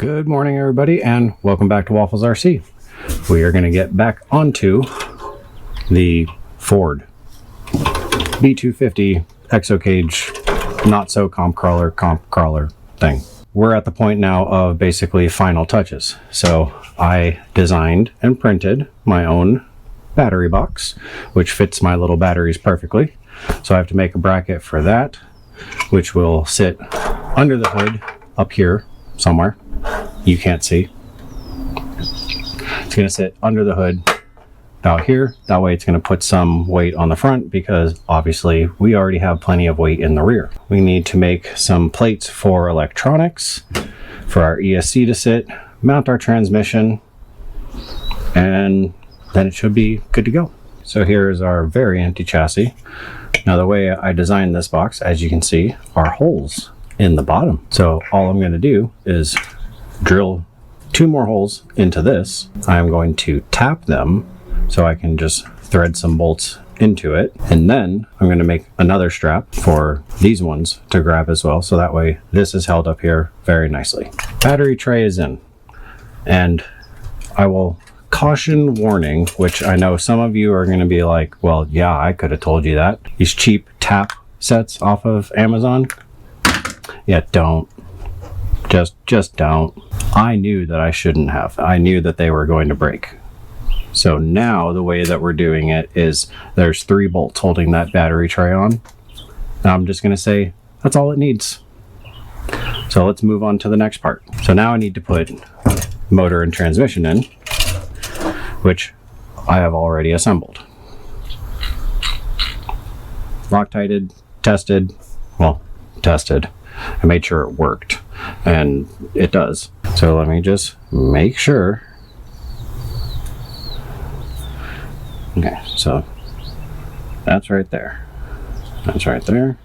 Good morning, everybody, and welcome back to Waffles RC. We are going to get back onto the Ford B250 exo cage, not so comp crawler thing. We're at the point now of basically final touches. So I designed and printed my own battery box, which fits my little batteries perfectly. So I have to make a bracket for that, which will sit under the hood up here somewhere. You can't see. It's going to sit under the hood about here. That way it's going to put some weight on the front, because obviously we already have plenty of weight in the rear. We need to make some plates for electronics, for our ESC to sit, mount our transmission, and then it should be good to go. So here is our very empty chassis. Now the way I designed this box, as you can see, are holes in the bottom. So all I'm going to do is drill 2 more holes into this. I'm going to tap them so I can just thread some bolts into it, and then I'm going to make another strap for these ones to grab as well, so that way this is held up here very nicely. Battery tray is in, and I will caution warning, which I know some of you are going to be like, well, yeah, I could have told you that. These cheap tap sets off of Amazon, yeah, don't. Just don't. I knew that I shouldn't have. I knew that they were going to break. So now the way that we're doing it is there's 3 bolts holding that battery tray on. Now I'm just going to say that's all it needs. So let's move on to the next part. So now I need to put motor and transmission in, which I have already assembled. Loctited, tested. I made sure it worked, and it does. So let me just make sure. Okay, so that's right there. That's right there.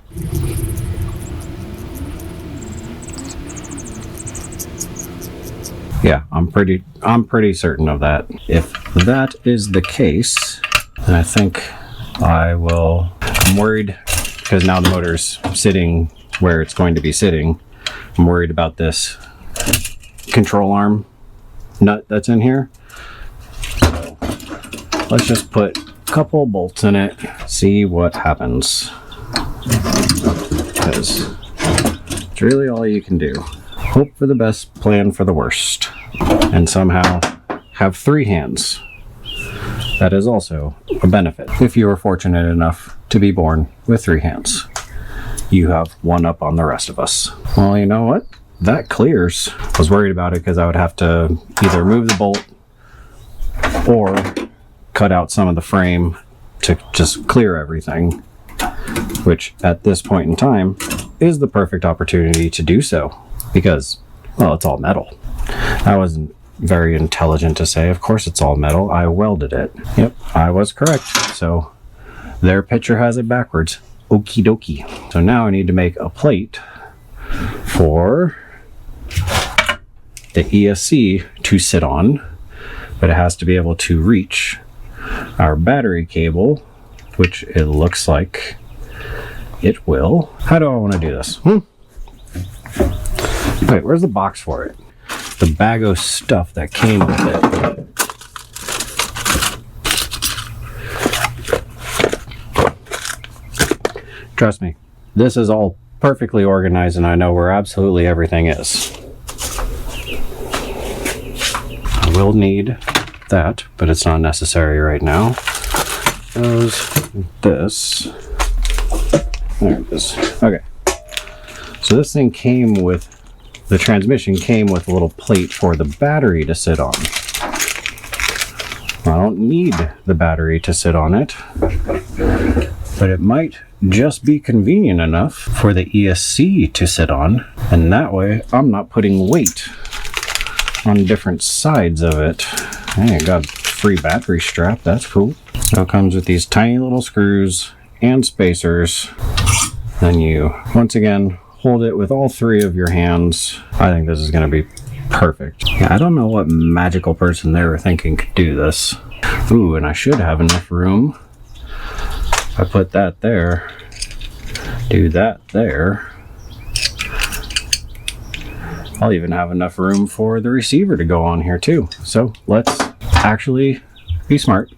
Yeah, I'm pretty certain of that. If that is the case, then I think I'm worried, because now the motor's sitting where it's going to be sitting. I'm worried about this control arm nut that's in here. So let's just put a couple bolts in it, see what happens, because it's really all you can do. Hope for the best, plan for the worst, and somehow have 3 hands. That is also a benefit if you are fortunate enough to be born with 3 hands. You have one up on the rest of us. Well, you know what? That clears. I was worried about it because I would have to either move the bolt or cut out some of the frame to just clear everything, which at this point in time is the perfect opportunity to do so, because, well, it's all metal. I wasn't very intelligent to say, of course it's all metal. I welded it. Yep, I was correct. So their picture has it backwards. Okie dokie. So now I need to make a plate for the ESC to sit on, but it has to be able to reach our battery cable, which it looks like it will. How do I want to do this? Wait, where's the box for it? The bag of stuff that came with it. Trust me, this is all perfectly organized, and I know where absolutely everything is. I will need that, but it's not necessary right now. This. There it is. Okay. So this thing came with, the transmission came with a little plate for the battery to sit on. I don't need the battery to sit on it, but it might just be convenient enough for the ESC to sit on, and that way I'm not putting weight on different sides of it. Hey, I got a free battery strap, that's cool. So it comes with these tiny little screws and spacers. Then you, once again, hold it with all 3 of your hands. I think this is going to be perfect. Yeah, I don't know what magical person they were thinking could do this. Ooh, and I should have enough room. I put that there, do that there, I'll even have enough room for the receiver to go on here too. So let's actually be smart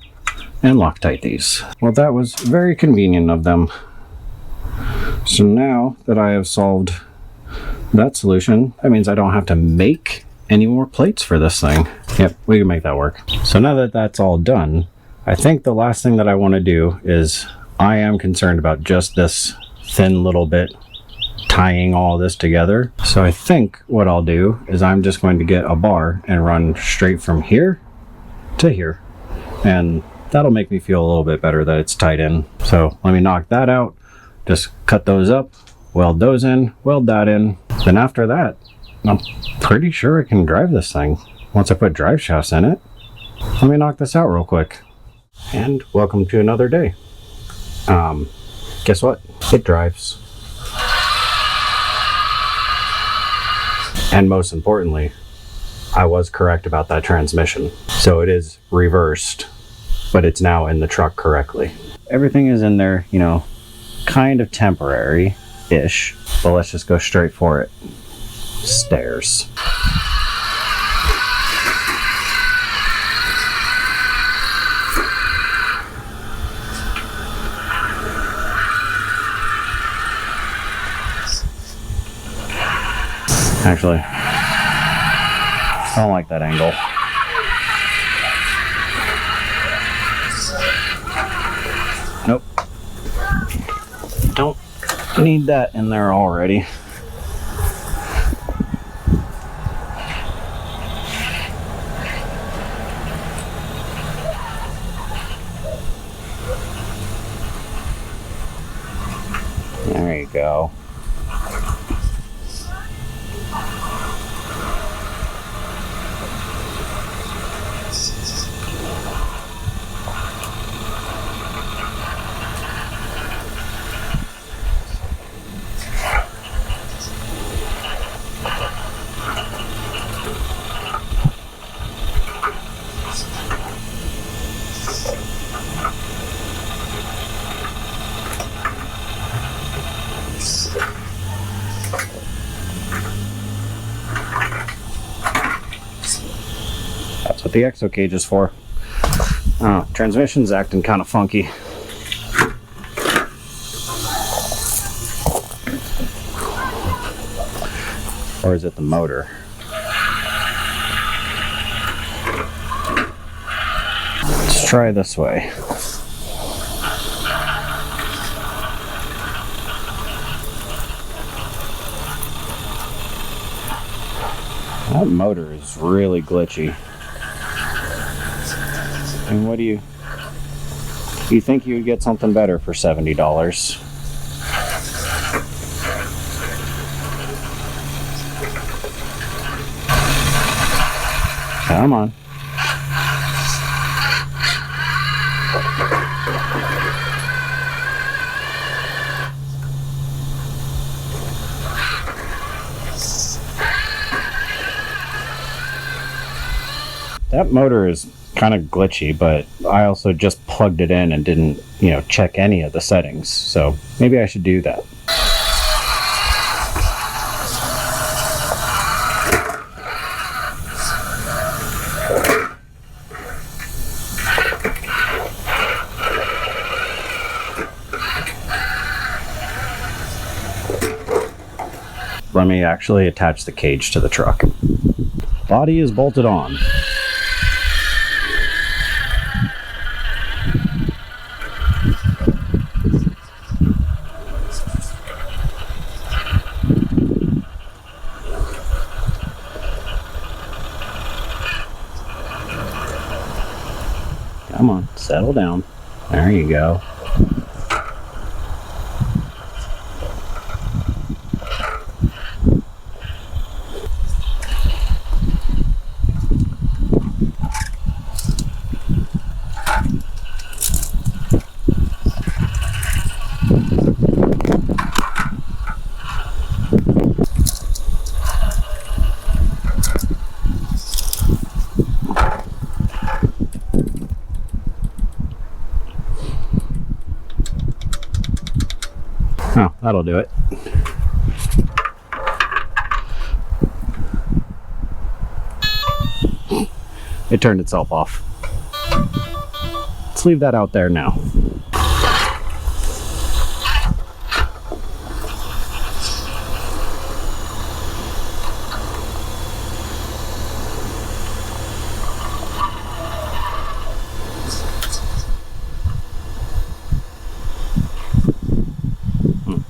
and Loctite these. Well, that was very convenient of them. So now that I have solved that solution, that means I don't have to make any more plates for this thing. Yep, we can make that work. So now that that's all done, I think the last thing that I want to do is, I am concerned about just this thin little bit tying all this together. So I think what I'll do is I'm just going to get a bar and run straight from here to here. And that'll make me feel a little bit better that it's tied in. So let me knock that out, just cut those up, weld those in, weld that in. Then after that, I'm pretty sure I can drive this thing once I put drive shafts in it. Let me knock this out real quick. And welcome to another day. Guess what? It drives. And most importantly, I was correct about that transmission. So it is reversed, but it's now in the truck correctly. Everything is in there, you know, kind of temporary-ish, but let's just go straight for it. Stairs. Actually, I don't like that angle. Nope. Don't need that in there already. There you go. That's what the exo cage is for. Oh, transmission's acting kind of funky. Or is it the motor? Let's try this way. That motor is really glitchy. And what do you think you would get something better for $70? Come on. That motor is kind of glitchy, but I also just plugged it in and didn't, check any of the settings. So maybe I should do that. Let me actually attach the cage to the truck. Body is bolted on. Come on, settle down. There you go. Oh, that'll do it. It turned itself off. Let's leave that out there now.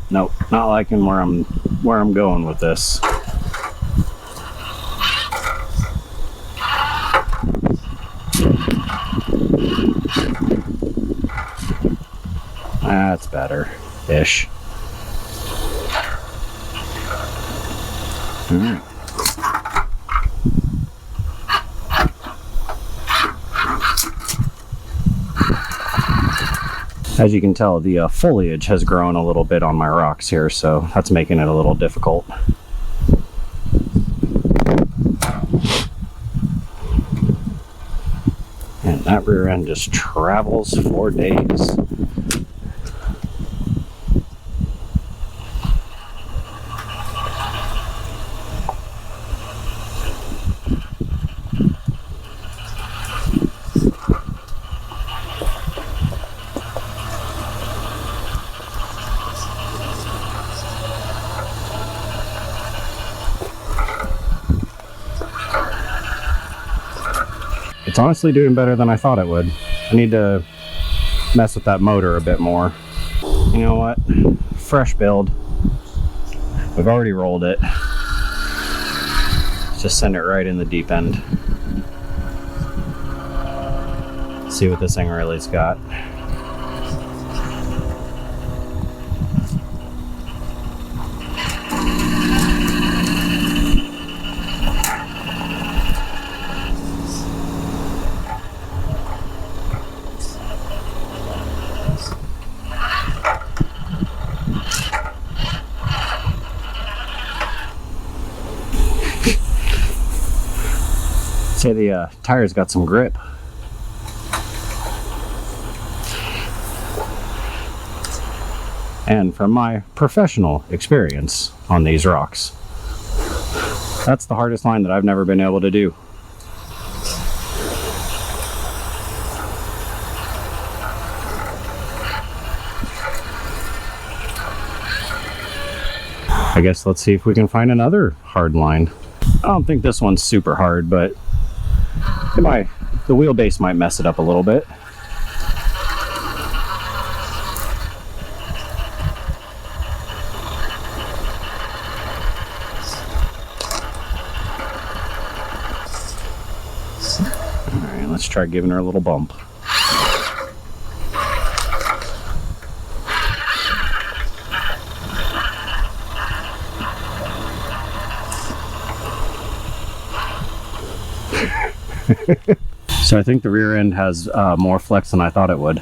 Nope, not liking where I'm going with this. That's better-ish. Alright. As you can tell, the foliage has grown a little bit on my rocks here, so that's making it a little difficult. And that rear end just travels for days. It's honestly doing better than I thought it would. I need to mess with that motor a bit more. You know what? Fresh build. We've already rolled it. Let's just send it right in the deep end. See what this thing really's got. Say the tires got some grip. And from my professional experience on these rocks, that's the hardest line that I've never been able to do. I guess let's see if we can find another hard line. I don't think this one's super hard, but the wheelbase might mess it up a little bit. Alright, let's try giving her a little bump. So I think the rear end has more flex than I thought it would.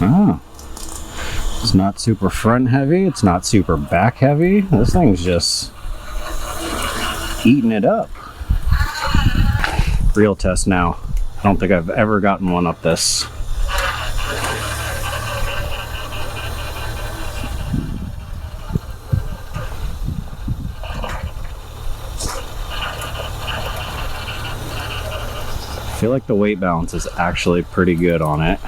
Oh, it's not super front heavy, it's not super back heavy. This thing's just eating it up. Real test now. I don't think I've ever gotten one up this. I feel like the weight balance is actually pretty good on it.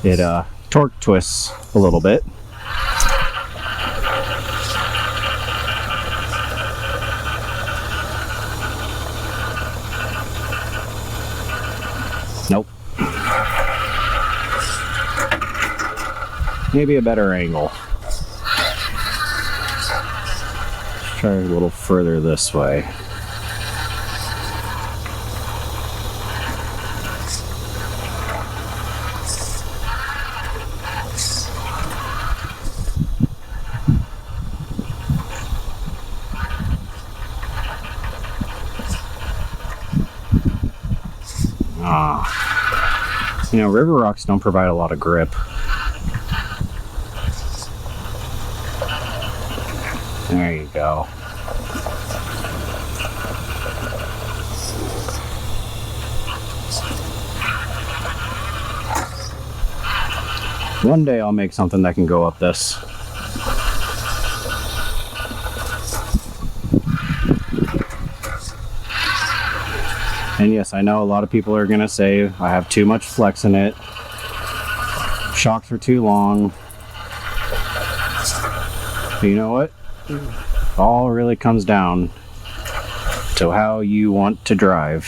It torque twists a little bit. Nope. Maybe a better angle. Let's try a little further this way. You know, river rocks don't provide a lot of grip. There you go. One day I'll make something that can go up this. And yes, I know a lot of people are going to say I have too much flex in it. Shocks are too long. But you know what? It all really comes down to how you want to drive.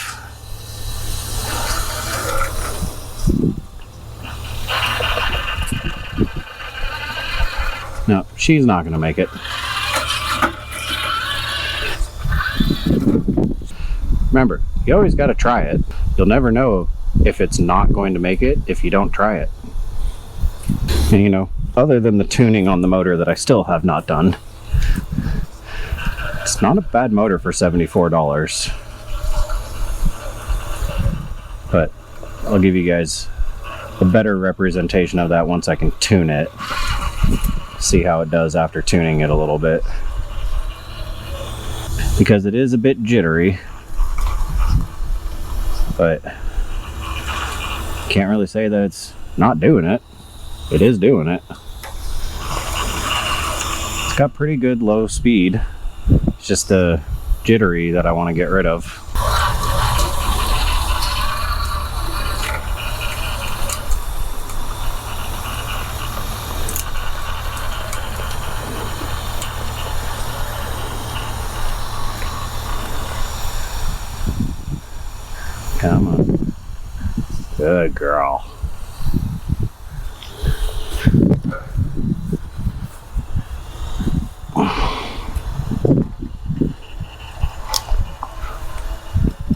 No, she's not going to make it. Remember, you always got to try it. You'll never know if it's not going to make it if you don't try it. And you know, other than the tuning on the motor that I still have not done, it's not a bad motor for $74. But I'll give you guys a better representation of that once I can tune it. See how it does after tuning it a little bit. Because it is a bit jittery. But can't really say that it's not doing it. It is doing it. It's got pretty good low speed. It's just the jittery that I want to get rid of. Come on. Good girl.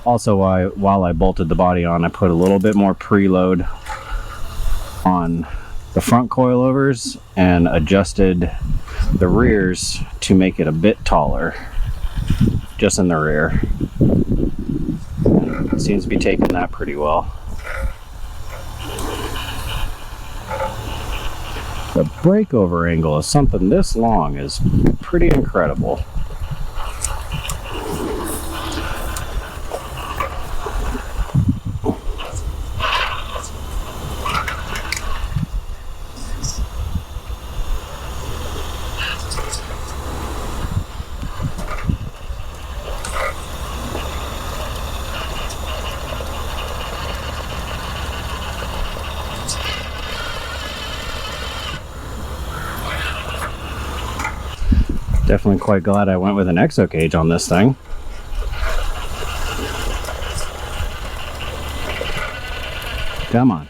Also, while I bolted the body on, I put a little bit more preload on the front coilovers and adjusted the rears to make it a bit taller, just in the rear. It seems to be taking that pretty well. The breakover angle of something this long is pretty incredible. Definitely quite glad I went with an exo cage on this thing. Come on.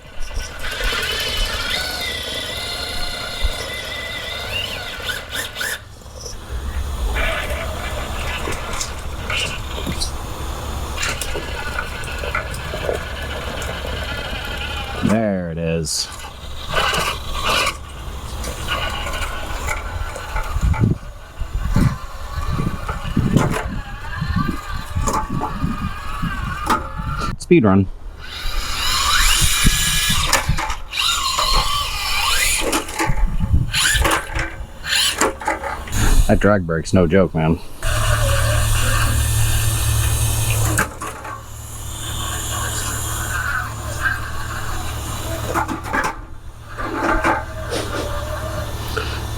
There it is. Speed run. That drag brake's no joke, man.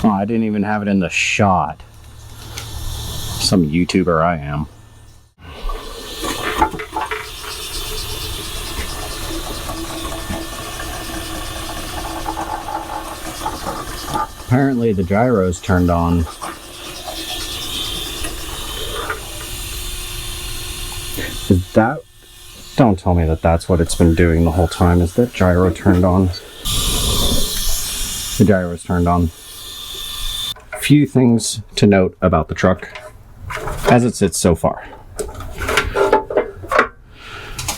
Oh, I didn't even have it in the shot. Some YouTuber I am. Apparently the gyro's turned on. Is that... Don't tell me that that's what it's been doing the whole time. Is that gyro turned on? The gyro's turned on. Few things to note about the truck as it sits so far.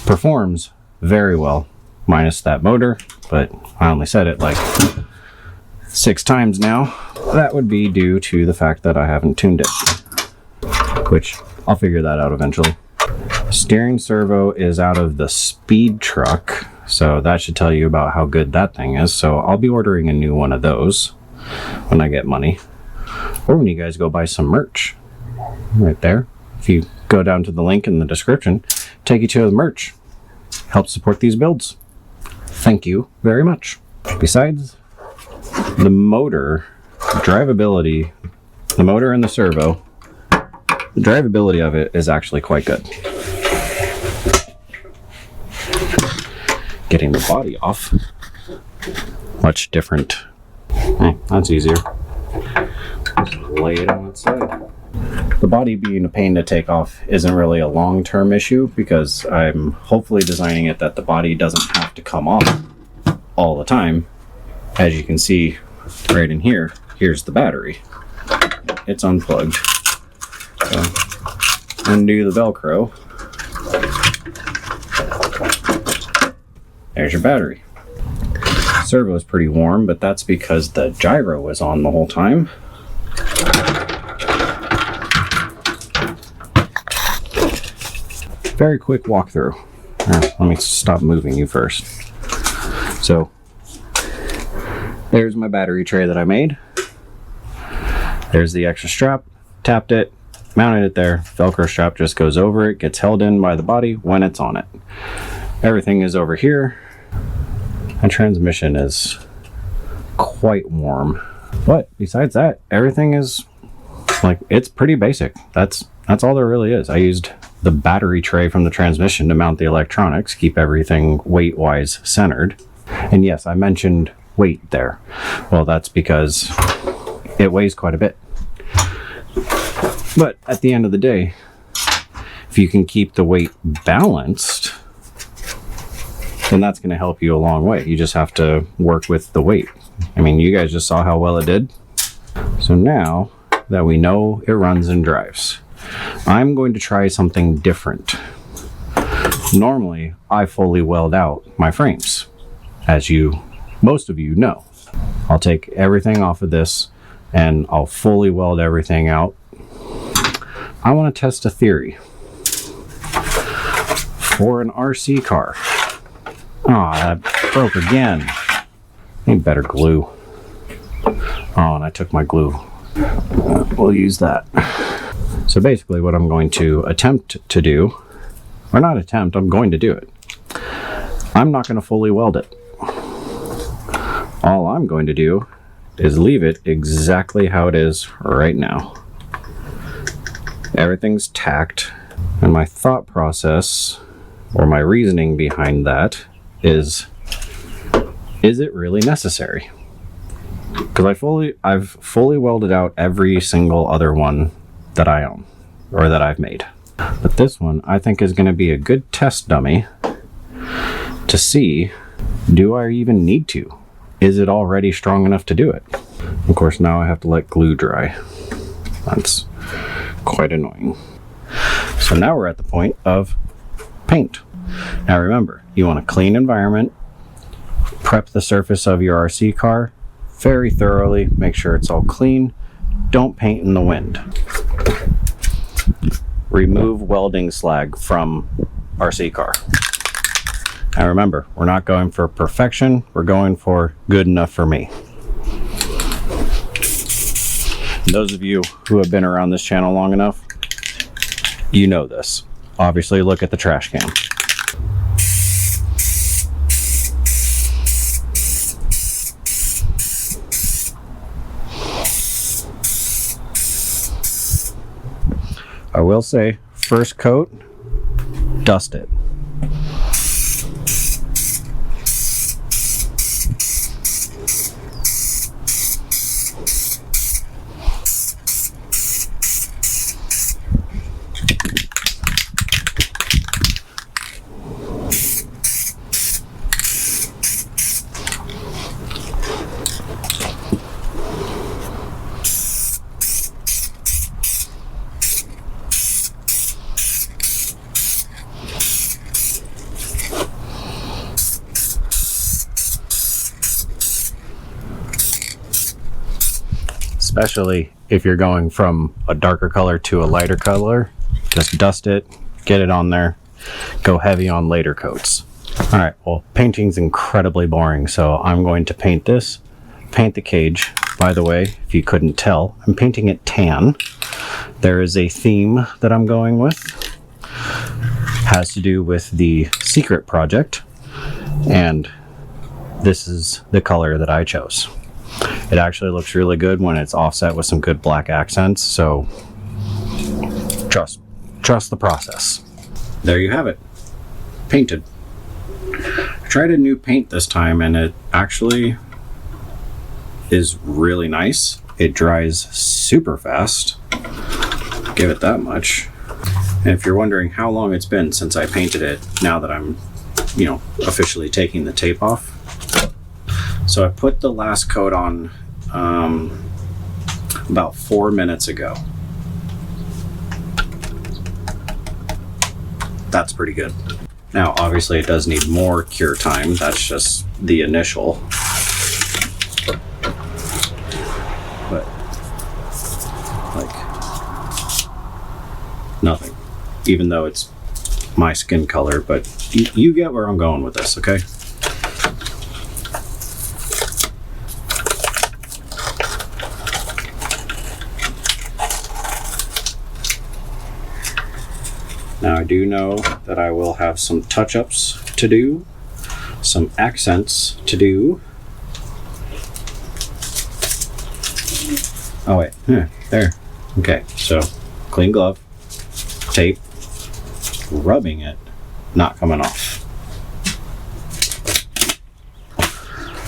Performs very well, minus that motor, but I only said it like 6 times now. That would be due to the fact that I haven't tuned it, which I'll figure that out eventually. Steering servo is out of the Speed Truck, so that should tell you about how good that thing is. So I'll be ordering a new one of those when I get money, or when you guys go buy some merch. Right there, if you go down to the link in the description, take you to the merch. Help support these builds. Thank you very much. Besides the motor, drivability, the motor and the servo, the drivability of it is actually quite good. Getting the body off, much different. Hey, that's easier. Just lay it on its side. The body being a pain to take off isn't really a long-term issue, because I'm hopefully designing it that the body doesn't have to come off all the time. As you can see right in here, here's the battery. It's unplugged. So undo the Velcro. There's your battery. Servo is pretty warm, but that's because the gyro was on the whole time. Very quick walkthrough. Let me stop moving you first. So there's my battery tray that I made. There's the extra strap. Tapped it, mounted it there. Velcro strap just goes over it, gets held in by the body when it's on it. Everything is over here. And transmission is quite warm. But besides that, everything is like, it's pretty basic. That's all there really is. I used the battery tray from the transmission to mount the electronics, keep everything weight-wise centered. And yes, I mentioned weight there. Well, that's because it weighs quite a bit. But at the end of the day, if you can keep the weight balanced, then that's going to help you a long way. You just have to work with the weight. I mean, you guys just saw how well it did. So now that we know it runs and drives, I'm going to try something different. Normally, I fully weld out my frames, as most of you know. I'll take everything off of this and I'll fully weld everything out. I want to test a theory for an RC car. Oh, that broke again. Need better glue. Oh, and I took my glue. We'll use that. So basically what I'm going to attempt to do, or not attempt, I'm going to do it. I'm not going to fully weld it. All I'm going to do is leave it exactly how it is right now. Everything's tacked, and my thought process, or my reasoning behind that, is it really necessary? Because I've fully welded out every single other one that I own, or that I've made. But this one I think is going to be a good test dummy to see, do I even need to? Is it already strong enough to do it? Of course, now I have to let glue dry. That's quite annoying. So now we're at the point of paint. Now remember, you want a clean environment. Prep the surface of your RC car very thoroughly. Make sure it's all clean. Don't paint in the wind. Remove welding slag from RC car. Now remember, we're not going for perfection. We're going for good enough for me. Those of you who have been around this channel long enough, you know this. Obviously, look at the trash can. I will say, first coat, dust it. Especially if you're going from a darker color to a lighter color, just dust it get it on there, go heavy on later coats. All right, well, painting's incredibly boring, so I'm going to paint this, paint the cage. By the way, if you couldn't tell, I'm painting it tan. There is a theme that I'm going with. Has to do with the secret project, and this is the color that I chose. It actually looks really good when it's offset with some good black accents, so trust the process. There you have it, painted. I tried a new paint this time and it actually is really nice. It dries super fast, give it that much. And if you're wondering how long it's been since I painted it, now that I'm, officially taking the tape off. So I put the last coat on about 4 minutes ago. That's pretty good. Now, obviously it does need more cure time. That's just the initial. But, nothing. Even though it's my skin color, but you get where I'm going with this, okay? Now I do know that I will have some touch-ups to do, some accents to do. Oh wait, there. Okay, so clean glove, tape, rubbing it, not coming off.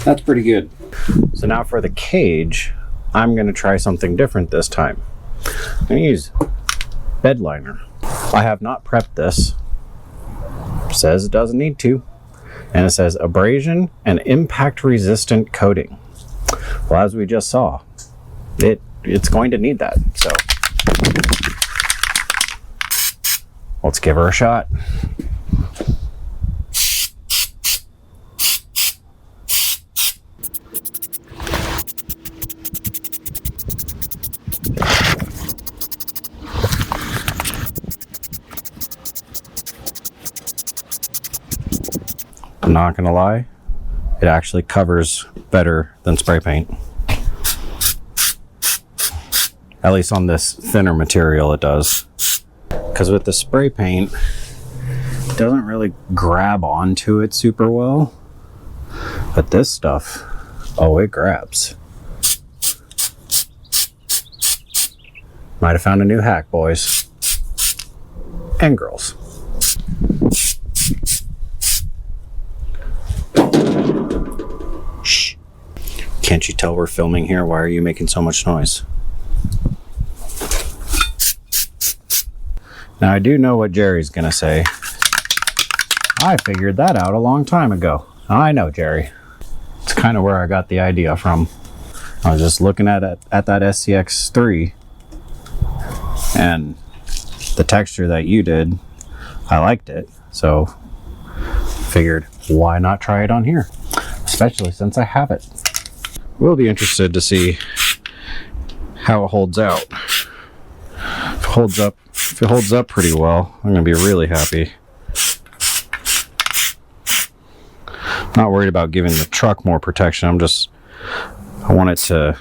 That's pretty good. So now for the cage, I'm gonna try something different this time. I'm gonna use bed liner. I have not prepped this. It says it doesn't need to. And it says abrasion and impact resistant coating. Well, as we just saw, it's going to need that. So let's give her a shot. I'm not gonna lie, it actually covers better than spray paint. At least on this thinner material it does. Because with the spray paint, it doesn't really grab onto it super well. But this stuff, oh, it grabs. Might have found a new hack, boys and girls. Shh. Can't you tell we're filming here? Why are you making so much noise? Now I do know what Jerry's gonna say. I figured that out a long time ago. I know, Jerry. It's kind of where I got the idea from. I was just looking at that SCX3 and the texture that you did, I liked it. So figured, why not try it on here? Especially since I have it. We'll be interested to see how it holds out. If it holds up pretty well, I'm gonna be really happy. Not worried about giving the truck more protection. I want it to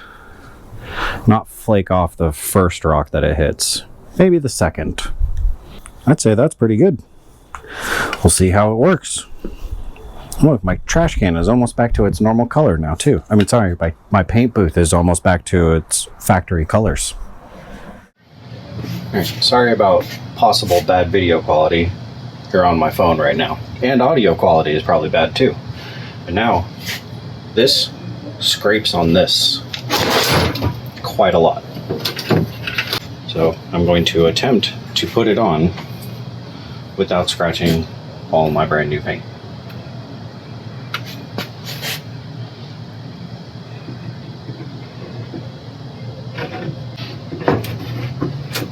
not flake off the first rock that it hits. Maybe the second. I'd say that's pretty good. We'll see how it works. Look, my trash can is almost back to its normal color now too. I mean, sorry, my paint booth is almost back to its factory colors. Sorry about possible bad video quality here on my phone right now. And audio quality is probably bad too. But now, this scrapes on this quite a lot. So I'm going to attempt to put it on without scratching all my brand new paint.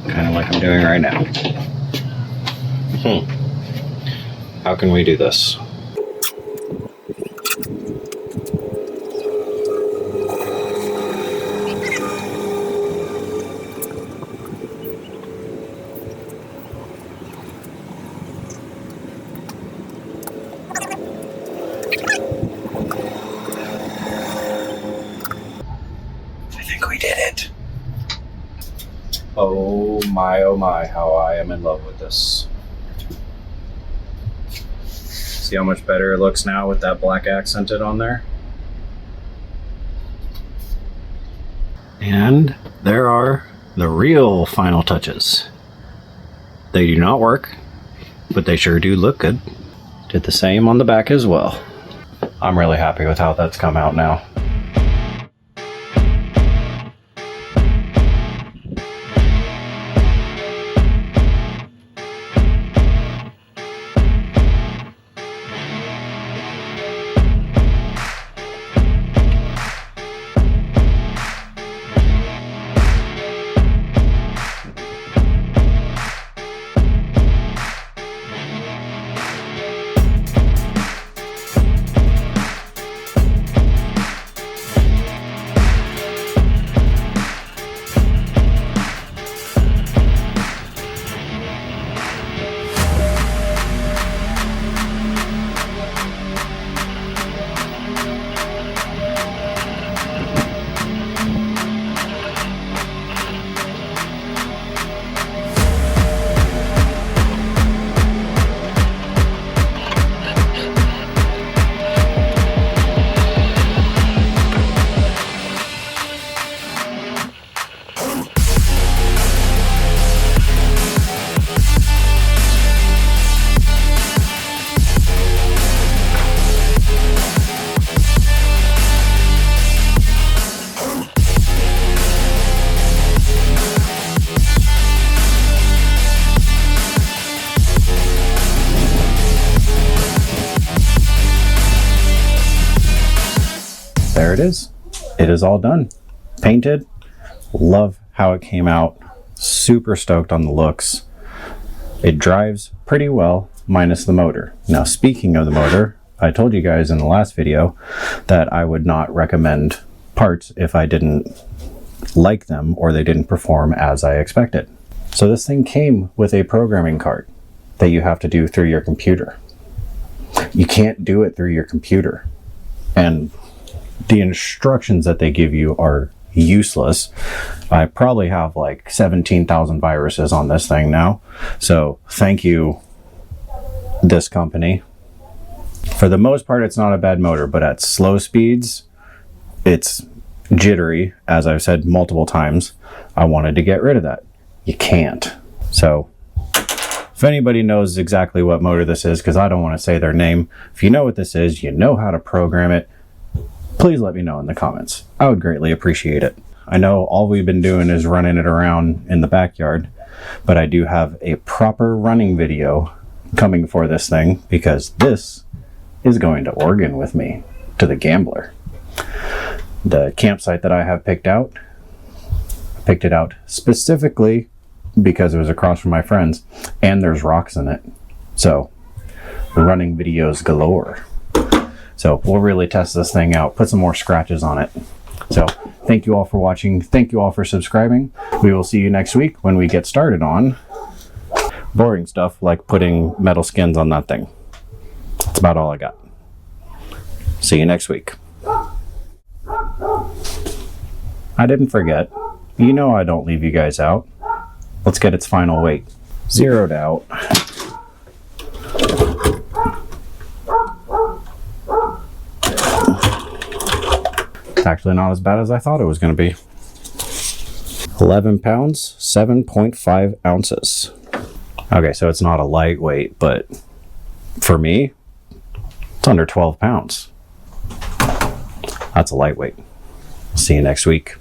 Kind of like I'm doing right now. How can we do this? oh my, how I am in love with this. See how much better it looks now with that black accented on there? And there are the real final touches. They do not work, but they sure do look good. Did the same on the back as well. I'm really happy with how that's come out now. There it is. It is all done. Painted. Love how it came out. Super stoked on the looks. It drives pretty well, minus the motor. Now, speaking of the motor, I told you guys in the last video that I would not recommend parts if I didn't like them or they didn't perform as I expected. So this thing came with a programming card that you have to do through your computer. You can't do it through your computer. And the instructions that they give you are useless. I probably have like 17,000 viruses on this thing now. So thank you, this company. For the most part, it's not a bad motor, but at slow speeds, it's jittery. As I've said multiple times, I wanted to get rid of that. You can't. So if anybody knows exactly what motor this is, because I don't want to say their name, if you know what this is, you know how to program it, please let me know in the comments. I would greatly appreciate it. I know all we've been doing is running it around in the backyard, but I do have a proper running video coming for this thing because this is going to Oregon with me to the Gambler. The campsite that I have picked it out specifically because it was across from my friends and there's rocks in it. So running videos galore. So we'll really test this thing out, put some more scratches on it. So thank you all for watching. Thank you all for subscribing. We will see you next week when we get started on boring stuff like putting metal skins on that thing. That's about all I got. See you next week. I didn't forget. You know I don't leave you guys out. Let's get its final weight. Zeroed out. It's actually not as bad as I thought it was going to be. 11 pounds, 7.5 ounces. Okay, so it's not a lightweight, but for me, it's under 12 pounds. That's a lightweight. See you next week.